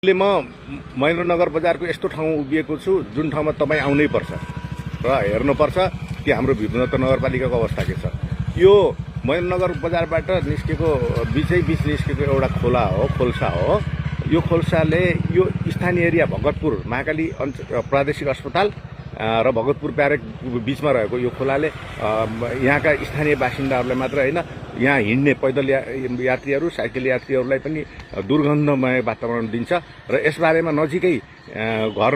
म महेन्द्रनगर बजारको यस्तो ठाउँ उभिएको छु जुन ठाउँमा तपाईँ आउनै पर्छ र हेर्नुपर्छ कि हाम्रो विपन्नता नगरपालिकाको अवस्था के छ। यो महेन्द्रनगर बजारबाट निस्केको बीच निस्केको एउटा खोला हो, खोल्सा हो। यो खोल्साले यो स्थानीय एरिया भगतपुर महाकाली प्रादेशिक अस्पताल र भगतपुर ब्यारेक बीचमा रहेको यो खोलाले यहाँका स्थानीय बासिन्दाहरूलाई मात्र हैन, यहाँ हिँड्ने पैदल यात्रीहरू, साइकल यात्रीहरूलाई पनि दुर्गन्धमय वातावरण दिन्छ र यसबारेमा नजिकै घर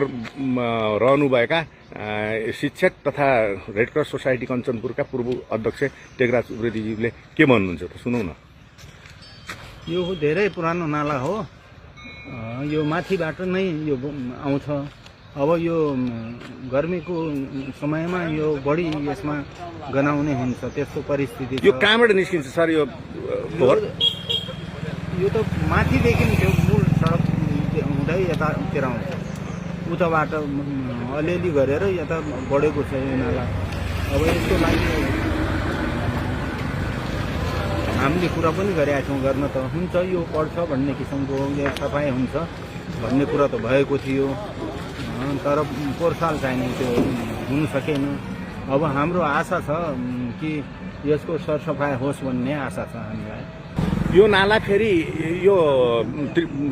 रहनुभएका शिक्षक तथा रेड क्रस सोसाइटी कञ्चनपुरका पूर्व अध्यक्ष टेकराज उप्रेतीज्यूले के भन्नुहुन्छ त सुनौ न। यो धेरै पुरानो नाला हो, यो माथिबाट नै यो आउँछ। अब यो गर्मीको समयमा यो बढी यसमा गनाउने हुन्छ, त्यस्तो परिस्थिति छ। यो कहाँबाट निस्किन्छ सर यो फोहोर? यो त माथिदेखि त्यो मूल सडक हुँदै यतातिर आउँछ, उताबाट अलिअलि गरेर यता बढेको छ यो नाला। अब यसको लागि हामीले कुरा पनि गरेका छौँ, गर्न त हुन्छ, यो पढ्छ भन्ने किसिमको यो सफाइ हुन्छ भन्ने कुरा त भएको थियो, तर पोहोर साल चाहिँ त्यो हुन सकेन। अब हाम्रो आशा छ कि यसको सरसफाइ होस् भन्ने आशा छ हामीलाई। यो नाला फेरि यो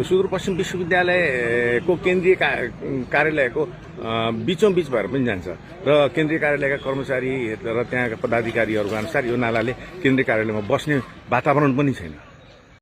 सुदूरपश्चिम विश्वविद्यालयको केन्द्रीय कार्यालयको बीचौँ बीच भएर पनि जान्छ र केन्द्रीय कार्यालयका कर्मचारी र त्यहाँका पदाधिकारीहरूको अनुसार यो नालाले केन्द्रीय कार्यालयमा बस्ने वातावरण पनि छैन।